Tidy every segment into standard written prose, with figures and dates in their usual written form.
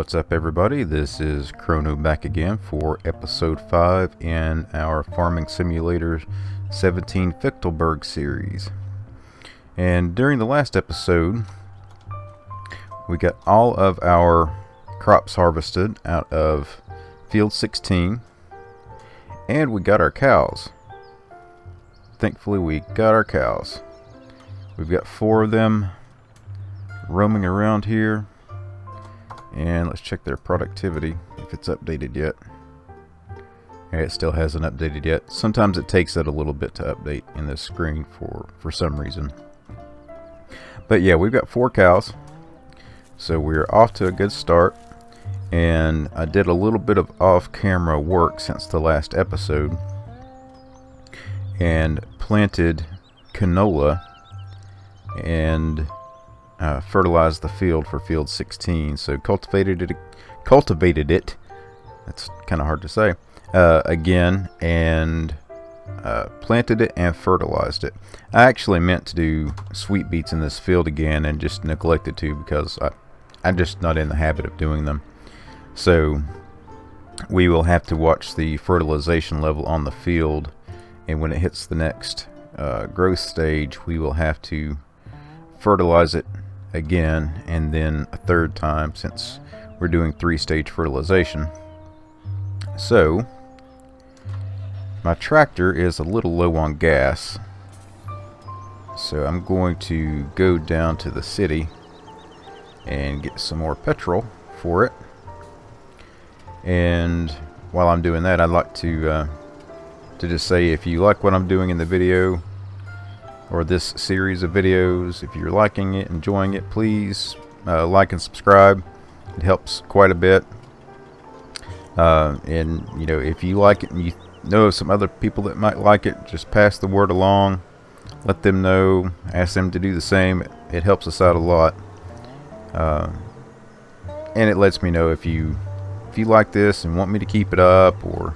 What's up, everybody? This is Khronoe back again for episode 5 in our Farming Simulator 17 Fichtelberg series. And during the last episode, we got all of our crops harvested out of field 16, and we got our cows. Thankfully, we got our cows. We've got 4 of them roaming around here. And let's check their productivity, if it's updated yet. Okay, it still hasn't updated yet. Sometimes it takes it a little bit to update in this screen for some reason. But yeah, we've got 4 cows. So we're off to a good start. And I did a little bit of off-camera work since the last episode. And planted canola and fertilized the field for field 16. So cultivated it. That's kind of hard to say. Again, and planted it and fertilized it. I actually meant to do sweet beets in this field again and just neglected to because I'm just not in the habit of doing them. So we will have to watch the fertilization level on the field, and when it hits the next growth stage, we will have to fertilize it again, and then a third time, since we're doing 3-stage fertilization. So my tractor is a little low on gas, so I'm going to go down to the city and get some more petrol for it. And while I'm doing that, I'd like to just say, if you like what I'm doing in the video or this series of videos, if you're liking it, enjoying it, please like and subscribe. It helps quite a bit. And you know, if you like it and you know of some other people that might like it, just pass the word along. Let them know. Ask them to do the same. It helps us out a lot. And it lets me know if you like this and want me to keep it up, or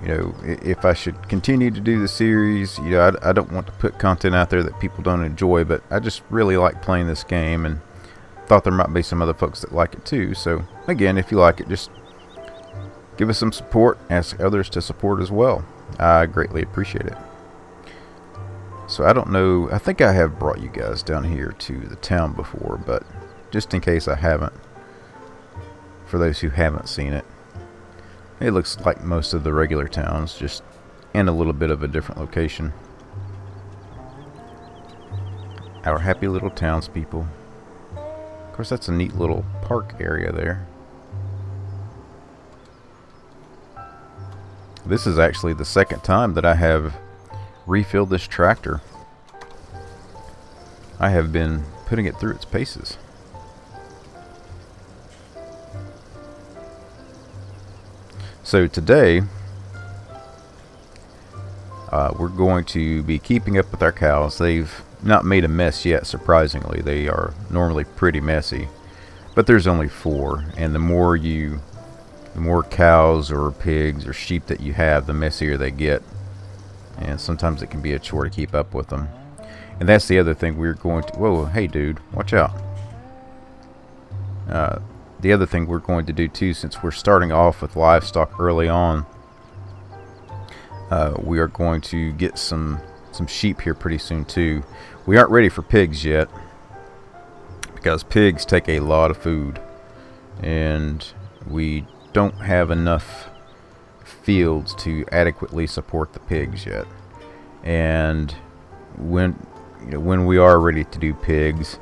you know, if I should continue to do the series. You know, I don't want to put content out there that people don't enjoy, but I just really like playing this game and thought there might be some other folks that like it too. So again, if you like it, just give us some support. Ask others to support as well. I greatly appreciate it. So I don't know, I think I have brought you guys down here to the town before, but just in case I haven't, for those who haven't seen it, it looks like most of the regular towns, just in a little bit of a different location. Our happy little townspeople. Of course, that's a neat little park area there. This is actually the second time that I have refilled this tractor. I have been putting it through its paces. So today, we're going to be keeping up with our cows. They've not made a mess yet, surprisingly. They are normally pretty messy, but there's only 4, and the more cows or pigs or sheep that you have, the messier they get, and sometimes it can be a chore to keep up with them. And that's the other thing we're going to... Whoa, hey dude, watch out. The other thing we're going to do too, since we're starting off with livestock early on, we are going to get some sheep here pretty soon too. We aren't ready for pigs yet, because pigs take a lot of food, and we don't have enough fields to adequately support the pigs yet. And when we are ready to do pigs,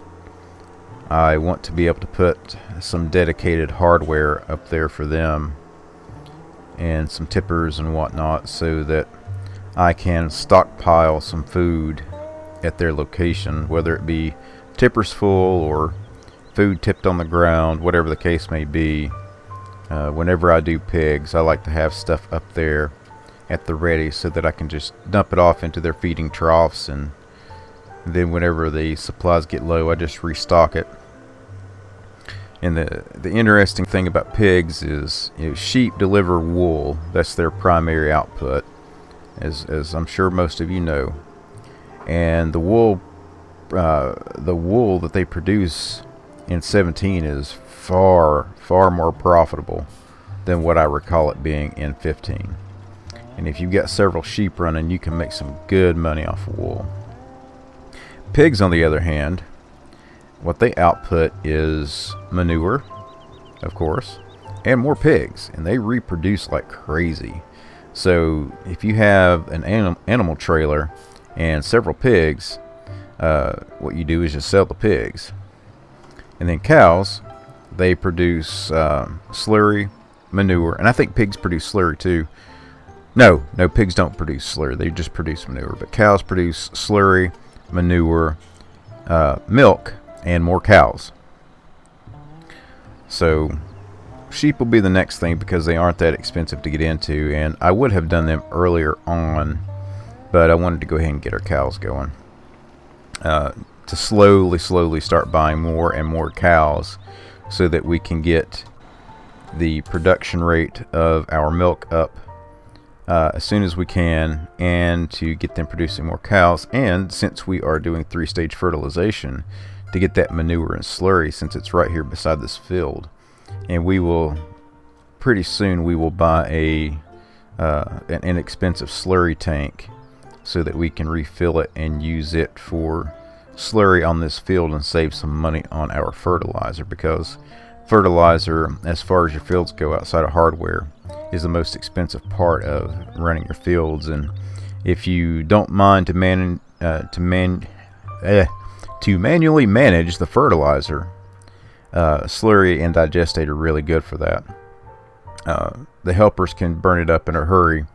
I want to be able to put some dedicated hardware up there for them, and some tippers and whatnot, so that I can stockpile some food at their location, whether it be tippers full or food tipped on the ground, whatever the case may be. Whenever I do pigs, I like to have stuff up there at the ready, so that I can just dump it off into their feeding troughs, and then whenever the supplies get low, I just restock it. And the interesting thing about pigs is, you know, sheep deliver wool. That's their primary output, as I'm sure most of you know. And the wool that they produce in 17 is far more profitable than what I recall it being in 15. And if you've got several sheep running, you can make some good money off of wool. Pigs, on the other hand, what they output is manure, of course, and more pigs, and they reproduce like crazy. So if you have an animal trailer and several pigs, what you do is just sell the pigs. And then cows, they produce slurry, manure, and I think pigs produce slurry too. No, pigs don't produce slurry. They just produce manure. But cows produce slurry, manure, milk, and more cows. So sheep will be the next thing because they aren't that expensive to get into. And I would have done them earlier on, but I wanted to go ahead and get our cows going. To slowly start buying more and more cows so that we can get the production rate of our milk up as soon as we can, and to get them producing more cows. And since we are doing 3-stage fertilization, to get that manure and slurry, since it's right here beside this field. And we will pretty soon buy an inexpensive slurry tank so that we can refill it and use it for slurry on this field and save some money on our fertilizer, because fertilizer, as far as your fields go outside of hardware, is the most expensive part of running your fields. And if you don't mind to manually manage the fertilizer, slurry and digestate are really good for that. The helpers can burn it up in a hurry,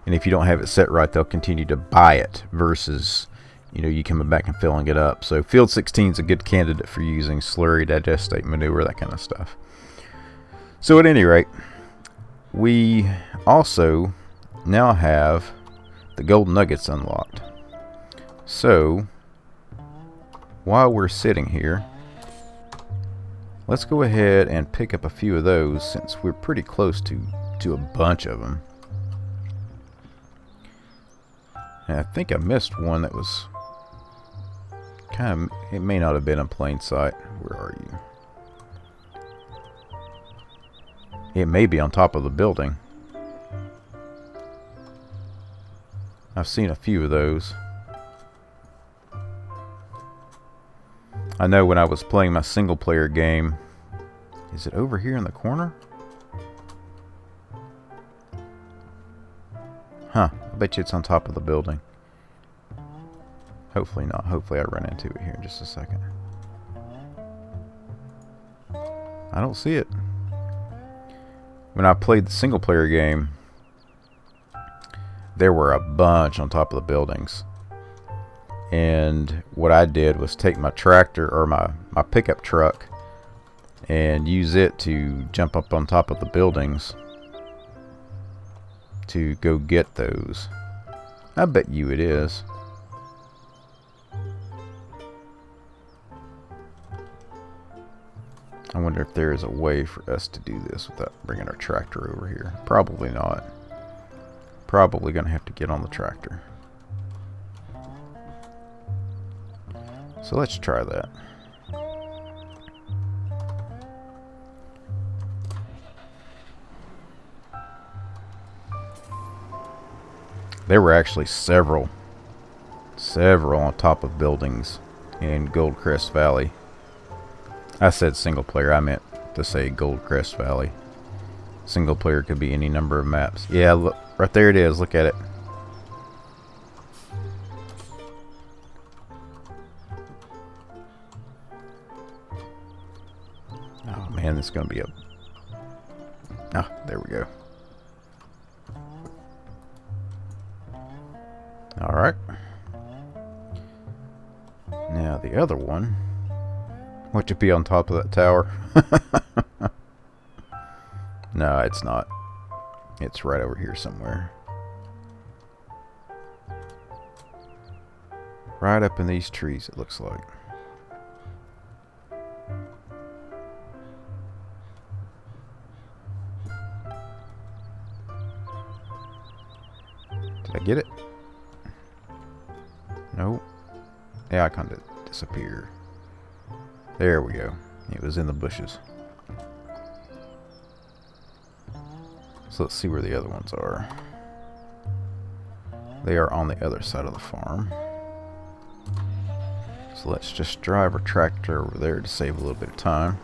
and if you don't have it set right, they'll continue to buy it versus you coming back and filling it up. So field 16 is a good candidate for using slurry, digestate, manure, that kind of stuff. So at any rate, we also now have the gold nuggets unlocked. So while we're sitting here, let's go ahead and pick up a few of those, since we're pretty close to a bunch of them. And I think I missed one that was it may not have been in plain sight. Where are you? It may be on top of the building. I've seen a few of those. I know when I was playing my single player game. Is it over here in the corner? Huh, I bet you it's on top of the building. Hopefully not. Hopefully I run into it here in just a second. I don't see it. When I played the single player game, there were a bunch on top of the buildings. And what I did was take my tractor, or my pickup truck, and use it to jump up on top of the buildings to go get those. I bet you it is. I wonder if there is a way for us to do this without bringing our tractor over here. Probably not. Probably going to have to get on the tractor. So let's try that. There were actually several on top of buildings in Goldcrest Valley. I said single player, I meant to say Goldcrest Valley. Single player could be any number of maps. Yeah, look, right there it is. Look at it. Oh man, this is going to be a... Ah, there we go. Alright. Now the other one. What should be on top of that tower? No, it's not. It's right over here somewhere. Right up in these trees, it looks like. Did I get it? Nope. The icon did disappear. There we go. It was in the bushes. So let's see where the other ones are. They are on the other side of the farm. So let's just drive our tractor over there to save a little bit of time.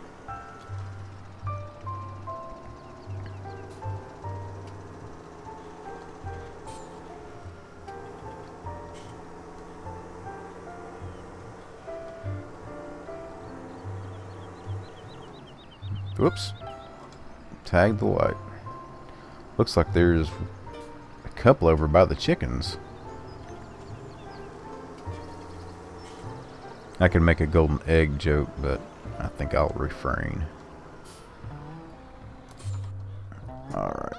Whoops. Tagged the light. Looks like there's a couple over by the chickens. I could make a golden egg joke, but I think I'll refrain. Alright.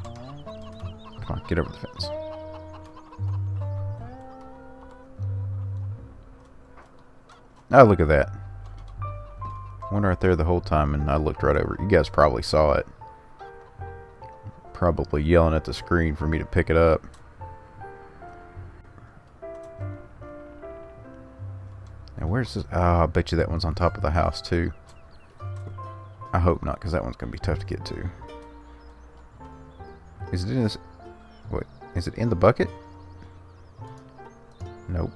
Come on, get over the fence. Oh, look at that. Went right there the whole time, and I looked right over it. You guys probably saw it. Probably yelling at the screen for me to pick it up. Now where's this? Oh, I bet you that one's on top of the house too. I hope not, because that one's going to be tough to get to. Is it in this? Wait, is it in the bucket? Nope.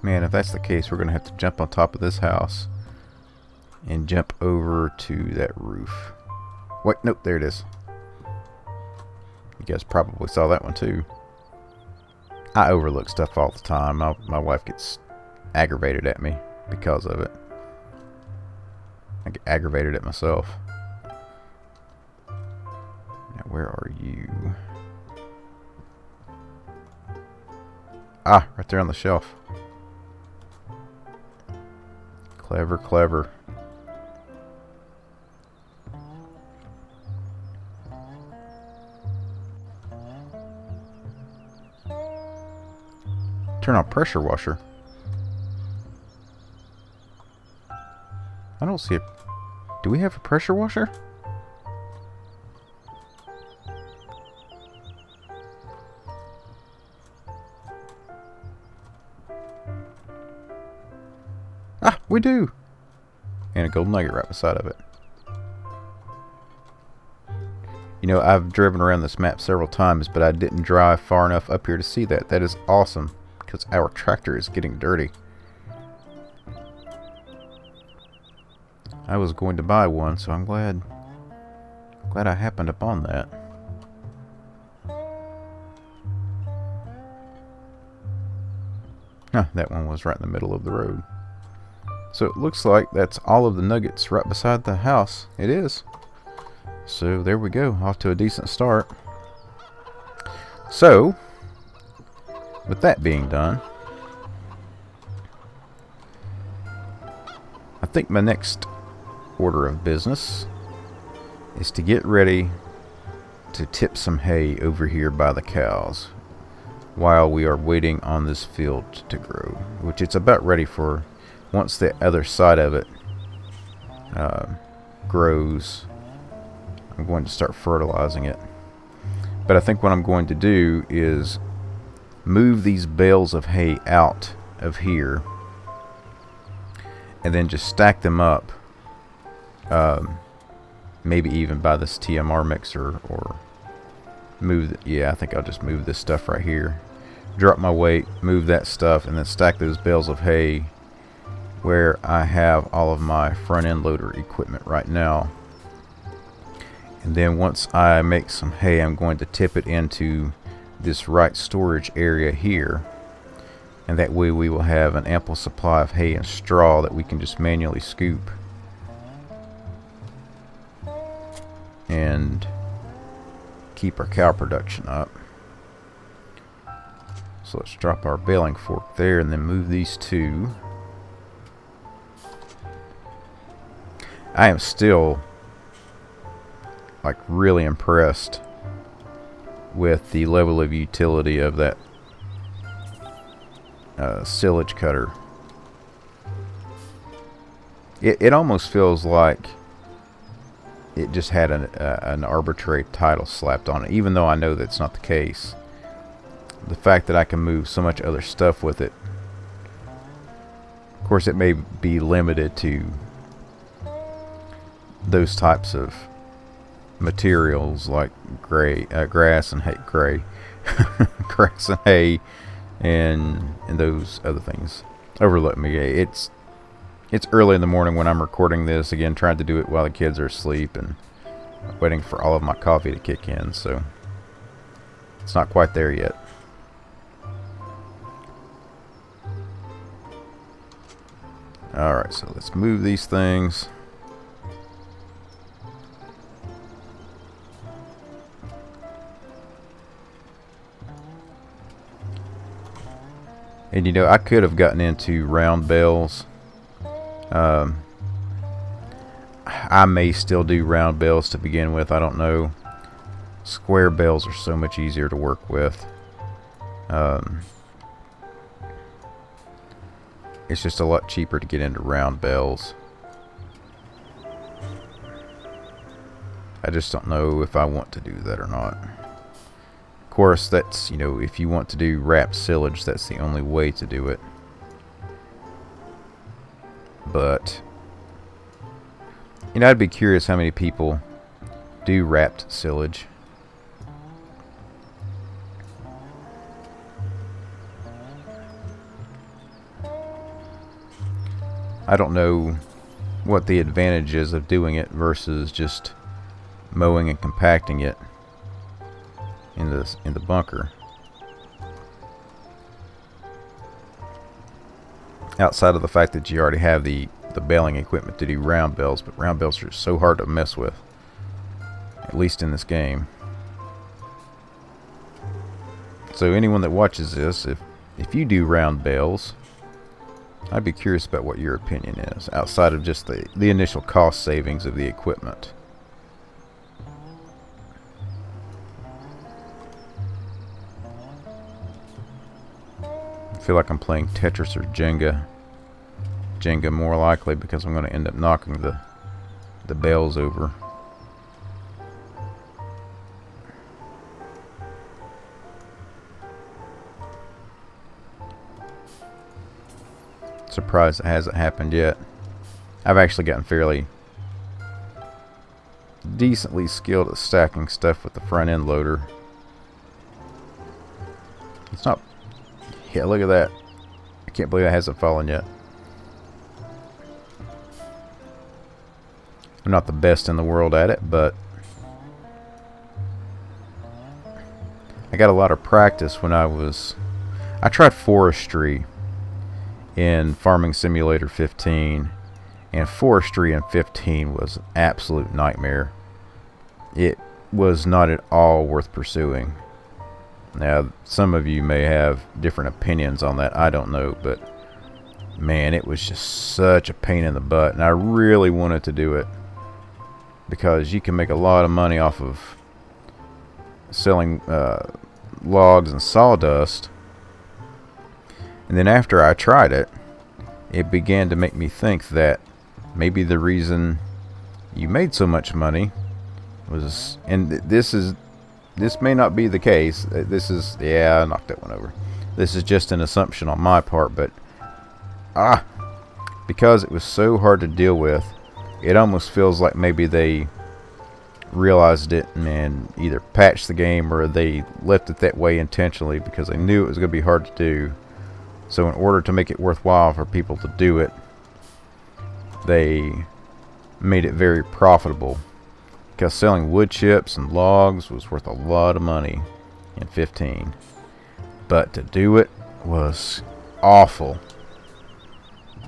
Man, if that's the case, we're going to have to jump on top of this house and jump over to that roof. Wait, nope, there it is. You guys probably saw that one too. I overlook stuff all the time. My wife gets aggravated at me because of it. I get aggravated at myself. Now, where are you? Ah, right there on the shelf. Clever, clever. Turn on pressure washer. I don't see it. Do we have a pressure washer? Ah, we do. And a golden nugget right beside of it. You know, I've driven around this map several times, but I didn't drive far enough up here to see that. That is awesome, because our tractor is getting dirty. I was going to buy one, so I'm glad I happened upon that. Huh, that one was right in the middle of the road. So it looks like that's all of the nuggets right beside the house. It is. So there we go, off to a decent start. So, with that being done, I think my next order of business is to get ready to tip some hay over here by the cows while we are waiting on this field to grow, which it's about ready for. Once the other side of it grows, I'm going to start fertilizing it. But I think what I'm going to do is move these bales of hay out of here and then just stack them up, maybe even by this TMR mixer, or move I think I'll just move this stuff right here, drop my weight, move that stuff, and then stack those bales of hay where I have all of my front end loader equipment right now. And then once I make some hay, I'm going to tip it into this right storage area here, and that way we will have an ample supply of hay and straw that we can just manually scoop and keep our cow production up. So let's drop our baling fork there and then move these two. I am still like really impressed with the level of utility of that silage cutter. It almost feels like it just had an arbitrary title slapped on it, even though I know that's not the case. The fact that I can move so much other stuff with it, of course it may be limited to those types of materials like grass and hay, grass and hay, and those other things. Overlook me. It's early in the morning when I'm recording this, again trying to do it while the kids are asleep and waiting for all of my coffee to kick in, so it's not quite there yet. Alright, so let's move these things. And you know, I could have gotten into round bales. I may still do round bales to begin with, I don't know. Square bales are so much easier to work with. It's just a lot cheaper to get into round bales. I just don't know if I want to do that or not. Of course, that's, you know, if you want to do wrapped silage, that's the only way to do it. But, you know, I'd be curious how many people do wrapped silage. I don't know what the advantage is of doing it versus just mowing and compacting it in the bunker. Outside of the fact that you already have the baling equipment to do round bales, but round bales are so hard to mess with, at least in this game. So anyone that watches this, if you do round bales, I'd be curious about what your opinion is, outside of just the initial cost savings of the equipment. I feel like I'm playing Tetris or Jenga. Jenga more likely, because I'm going to end up knocking the bales over. Surprised it hasn't happened yet. I've actually gotten fairly decently skilled at stacking stuff with the front end loader. It's not... Yeah, look at that. I can't believe it hasn't fallen yet. I'm not the best in the world at it, but I got a lot of practice when I tried forestry in Farming Simulator 15, and forestry in 15 was an absolute nightmare. It was not at all worth pursuing. Now, some of you may have different opinions on that, I don't know, but man, it was just such a pain in the butt, and I really wanted to do it because you can make a lot of money off of selling logs and sawdust. And then after I tried it, it began to make me think that maybe the reason you made so much money was, and this may not be the case. Yeah, I knocked that one over. This is just an assumption on my part, but because it was so hard to deal with, it almost feels like maybe they realized it and either patched the game or they left it that way intentionally because they knew it was going to be hard to do. So in order to make it worthwhile for people to do it, they made it very profitable, because selling wood chips and logs was worth a lot of money in 15. But to do it was awful.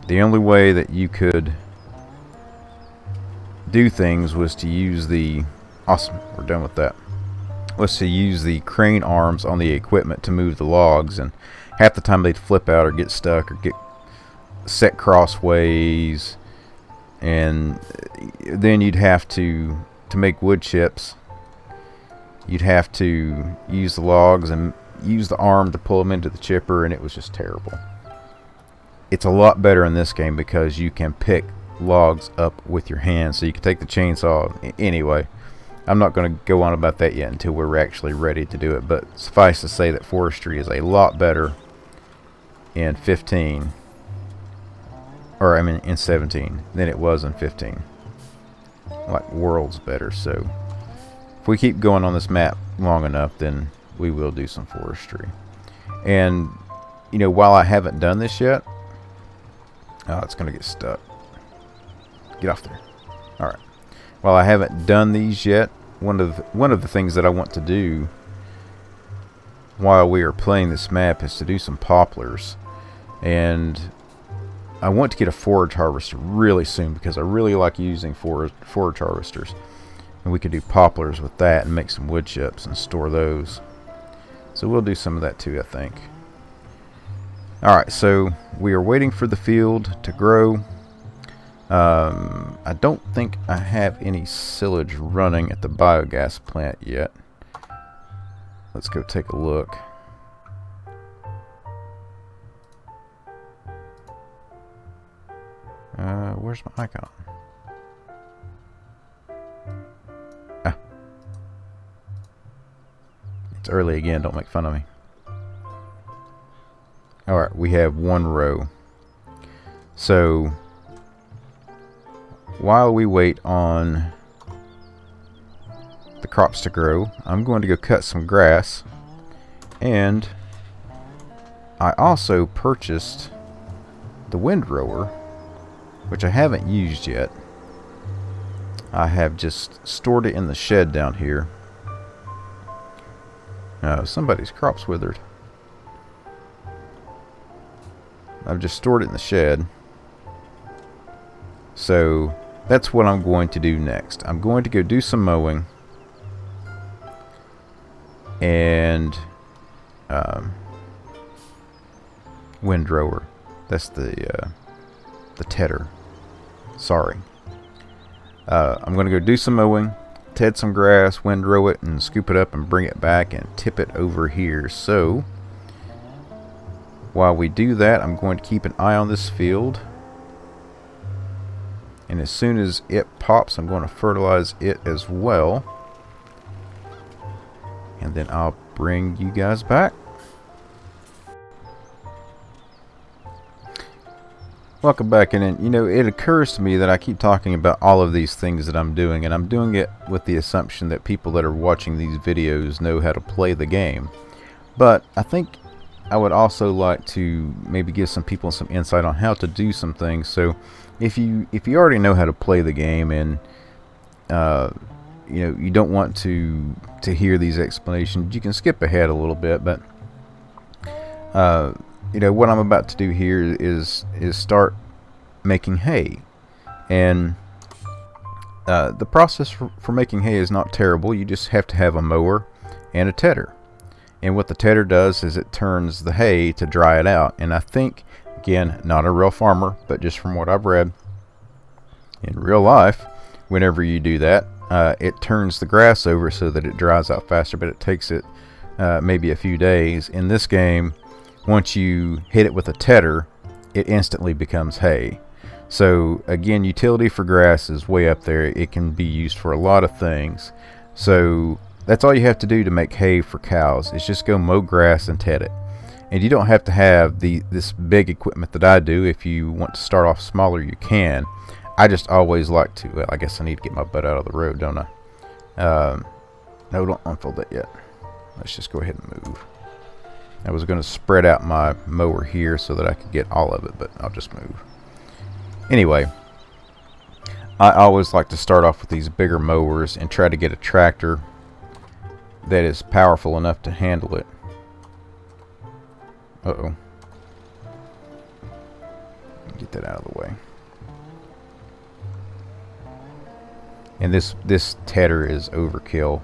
The only way that you could do things was to use we're done with that, was to use the crane arms on the equipment to move the logs, and half the time they'd flip out or get stuck or get set crossways, and then you'd have to make wood chips, you'd have to use the logs and use the arm to pull them into the chipper, and it was just terrible. It's a lot better in this game because you can pick logs up with your hands. So you can take the chainsaw. Anyway, I'm not going to go on about that yet until we're actually ready to do it. But suffice to say that forestry is a lot better in 15, or I mean in 17, than it was in 15. Like worlds better. So if we keep going on this map long enough, then we will do some forestry. And you know, while I haven't done this yet, oh, it's gonna get stuck. Get off there. All right. While I haven't done these yet, one of the things that I want to do while we are playing this map is to do some poplars. And I want to get a forage harvester really soon because I really like using forage harvesters. And we could do poplars with that and make some wood chips and store those. So we'll do some of that too, I think. Alright, so we are waiting for the field to grow. I don't think I have any silage running at the biogas plant yet. Let's go take a look. Where's my icon? Ah. It's early again, don't make fun of me. Alright, we have one row. So, while we wait on the crops to grow, I'm going to go cut some grass. And I also purchased the windrower, which I haven't used yet. I have just stored it in the shed down here. Somebody's crop's withered. I've just stored it in the shed. So that's what I'm going to do next. I'm going to go do some mowing. And windrower. That's the tedder. Sorry. I'm going to go do some mowing, ted some grass, windrow it, and scoop it up and bring it back and tip it over here. So while we do that, I'm going to keep an eye on this field. And as soon as it pops, I'm going to fertilize it as well. And then I'll bring you guys back. Welcome back. And you know, it occurs to me that I keep talking about all of these things that I'm doing, and I'm doing it with the assumption that people that are watching these videos know how to play the game. But I think I would also like to maybe give some people some insight on how to do some things. So if you already know how to play the game, and you know, you don't want to hear these explanations, you can skip ahead a little bit. But you know, what I'm about to do here is start making hay. And the process for making hay is not terrible. You just have to have a mower and a tedder. And what the tedder does is it turns the hay to dry it out. And I think, again, not a real farmer, but just from what I've read, in real life, whenever you do that, it turns the grass over so that it dries out faster, but it takes it maybe a few days. In this game, once you hit it with a tedder, it instantly becomes hay. So again, utility for grass is way up there. It can be used for a lot of things. So that's all you have to do to make hay for cows, is just go mow grass and ted it. And you don't have to have this big equipment that I do. If you want to start off smaller, you can. I just always like to, well, I guess I need to get my butt out of the road, don't I? No, don't unfold that yet. Let's just go ahead and move. I was going to spread out my mower here so that I could get all of it, but I'll just move. Anyway, I always like to start off with these bigger mowers and try to get a tractor that is powerful enough to handle it. Uh-oh. Get that out of the way. And this tedder is overkill.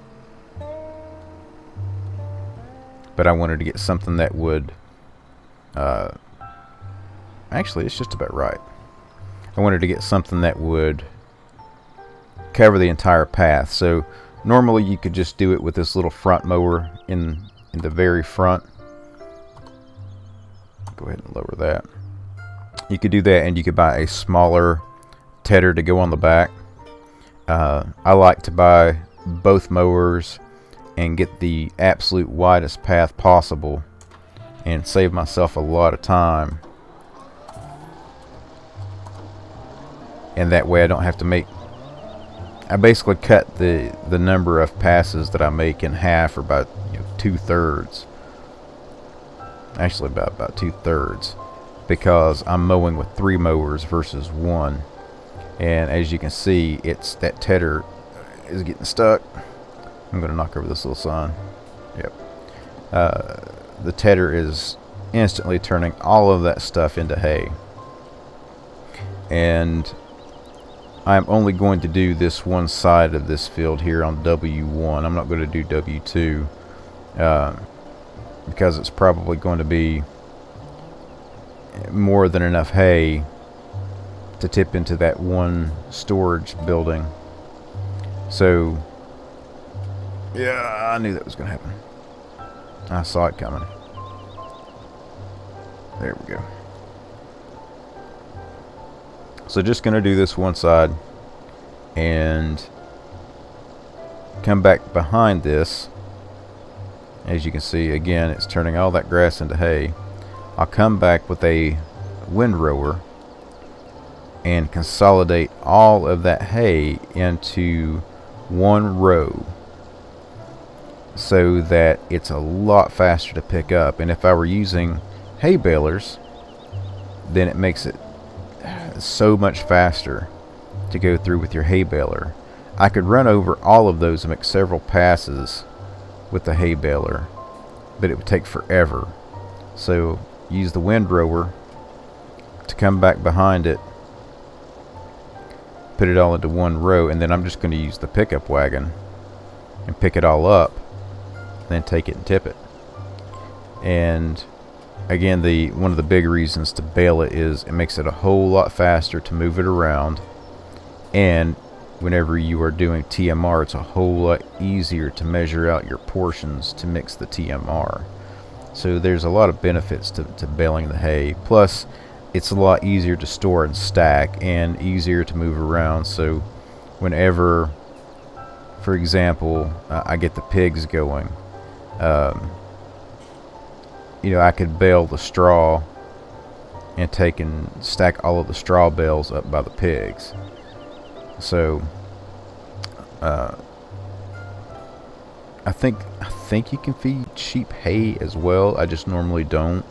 But I wanted to get something that would... actually, it's just about right. I wanted to get something that would cover the entire path. So normally you could just do it with this little front mower in the very front. Go ahead and lower that. You could do that, and you could buy a smaller tedder to go on the back. I like to buy both mowers and get the absolute widest path possible and save myself a lot of time. And that way I don't have to make... I basically cut the number of passes that I make in half, or about 2/3. Actually about 2/3, because I'm mowing with 3 mowers versus 1. And as you can see, it's that tedder is getting stuck. I'm going to knock over this little sign. Yep. The tedder is instantly turning all of that stuff into hay. And I'm only going to do this one side of this field here on W1. I'm not going to do W2 because it's probably going to be more than enough hay to tip into that one storage building. So yeah, I knew that was going to happen. I saw it coming. There we go. So just going to do this one side and come back behind this. As you can see, again, it's turning all that grass into hay. I'll come back with a windrower and consolidate all of that hay into one row, so that it's a lot faster to pick up. And if I were using hay balers, then it makes it so much faster to go through with your hay baler. I could run over all of those and make several passes with the hay baler, but it would take forever. So use the windrower to come back behind it, put it all into one row, and then I'm just going to use the pickup wagon and pick it all up, then take it and tip it. And again, one of the big reasons to bale it is it makes it a whole lot faster to move it around, and whenever you are doing TMR, it's a whole lot easier to measure out your portions to mix the TMR. So there's a lot of benefits to baling the hay. Plus, it's a lot easier to store and stack, and easier to move around. So whenever, for example, I get the pigs going, I could bale the straw and take and stack all of the straw bales up by the pigs. So I think you can feed sheep hay as well. I just normally don't.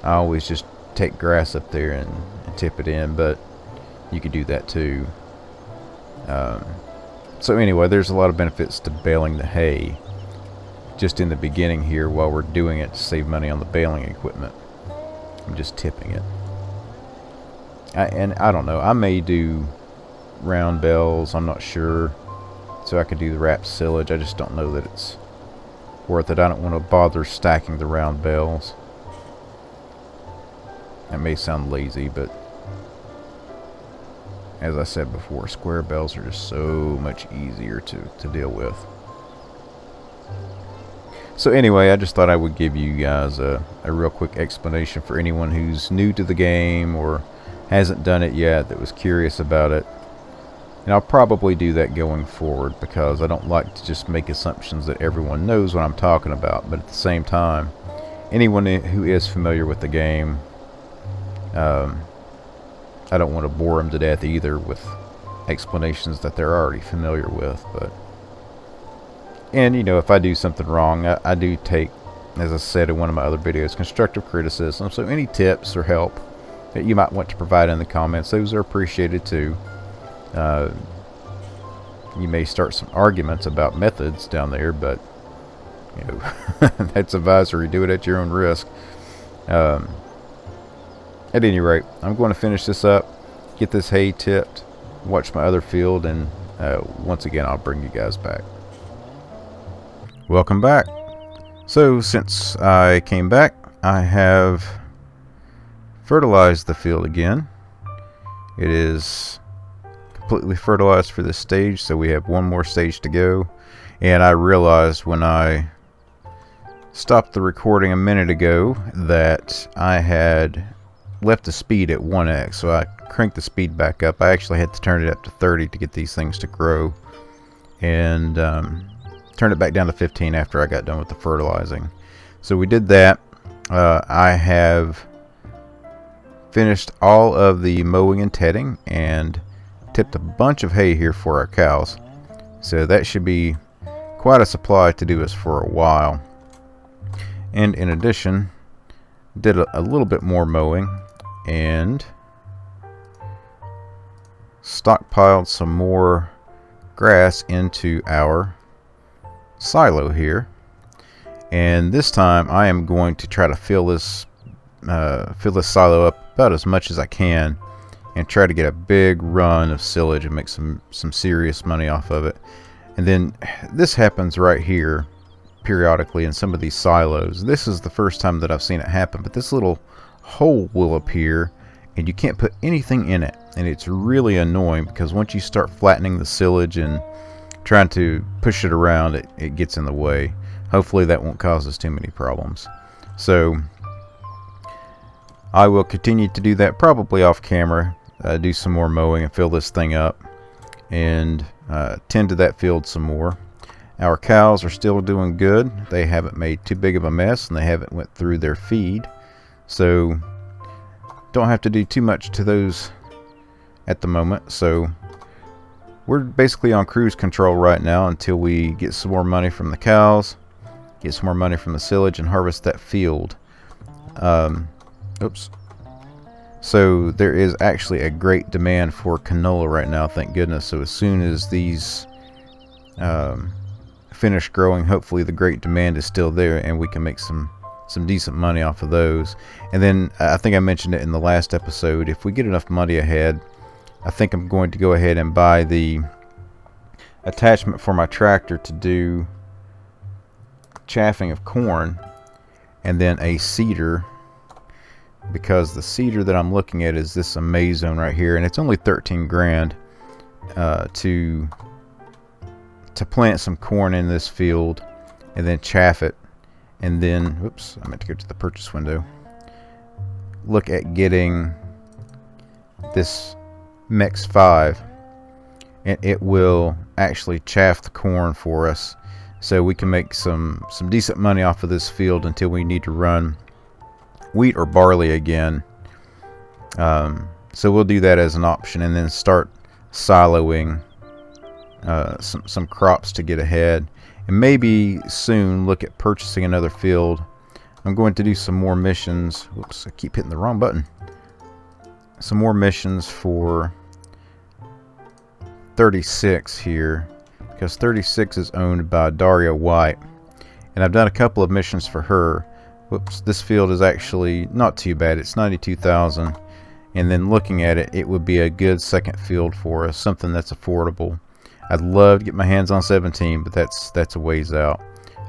I always just take grass up there and tip it in, but you could do that too. So anyway, there's a lot of benefits to baling the hay just in the beginning here while we're doing it, to save money on the baling equipment. I'm just tipping it. And I don't know, I may do round bales, I'm not sure, so I could do the wrapped silage. I just don't know that it's worth it. I don't want to bother stacking the round bales. That may sound lazy, but as I said before, square bales are just so much easier to deal with. So anyway, I just thought I would give you guys a real quick explanation for anyone who's new to the game or hasn't done it yet, that was curious about it. And I'll probably do that going forward, because I don't like to just make assumptions that everyone knows what I'm talking about. But at the same time, anyone who is familiar with the game, I don't want to bore them to death either with explanations that they're already familiar with. And if I do something wrong, I do take, as I said in one of my other videos, constructive criticism. So any tips or help that you might want to provide in the comments, those are appreciated too. You may start some arguments about methods down there, but that's advisory. Do it at your own risk. At any rate, I'm going to finish this up, get this hay tipped, watch my other field, and once again I'll bring you guys back. Welcome back. So since I came back, I have fertilized the field again. It is completely fertilized for this stage, so we have one more stage to go. And I realized when I stopped the recording a minute ago that I had left the speed at 1x, so I cranked the speed back up. I actually had to turn it up to 30 to get these things to grow, and turn it back down to 15 after I got done with the fertilizing. So we did that. I have finished all of the mowing and tedding and tipped a bunch of hay here for our cows. So that should be quite a supply to do us for a while. And in addition, did a little bit more mowing and stockpiled some more grass into our silo here. And this time I am going to try to fill this silo up about as much as I can and try to get a big run of silage and make some serious money off of it. And then this happens right here periodically in some of these silos. This is the first time that I've seen it happen, but this little hole will appear and you can't put anything in it, and it's really annoying because once you start flattening the silage and trying to push it around, it gets in the way. Hopefully that won't cause us too many problems. So I will continue to do that, probably off camera, do some more mowing and fill this thing up, and tend to that field some more. Our cows are still doing good. They haven't made too big of a mess, and they haven't went through their feed, so don't have to do too much to those at the moment. So we're basically on cruise control right now until we get some more money from the cows, get some more money from the silage, and harvest that field. Oops. So there is actually a great demand for canola right now, thank goodness. So as soon as these finish growing, hopefully the great demand is still there and we can make some decent money off of those. And then I think I mentioned it in the last episode, if we get enough money ahead, I think I'm going to go ahead and buy the attachment for my tractor to do chaffing of corn, and then a seeder, because the seeder that I'm looking at is this Amazone right here, and it's only 13 grand to plant some corn in this field and then chaff it. And then, whoops, I meant to go to the purchase window. Look at getting this Mex 5, and it will actually chaff the corn for us, so we can make some decent money off of this field until we need to run wheat or barley again. So we'll do that as an option, and then start siloing some crops to get ahead. And maybe soon look at purchasing another field. I'm going to do some more missions. Whoops, I keep hitting the wrong button. Some more missions for 36 here, because 36 is owned by Daria White, and I've done a couple of missions for her. Whoops, this field is actually not too bad. It's 92,000, and then looking at it, it would be a good second field for us, something that's affordable. I'd love to get my hands on 17, but that's a ways out.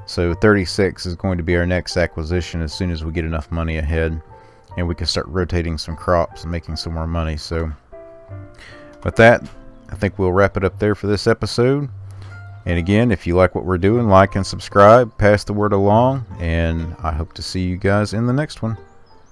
So 36 is going to be our next acquisition as soon as we get enough money ahead, and we can start rotating some crops and making some more money. So with that, I think we'll wrap it up there for this episode. And again, if you like what we're doing, like and subscribe, pass the word along, and I hope to see you guys in the next one.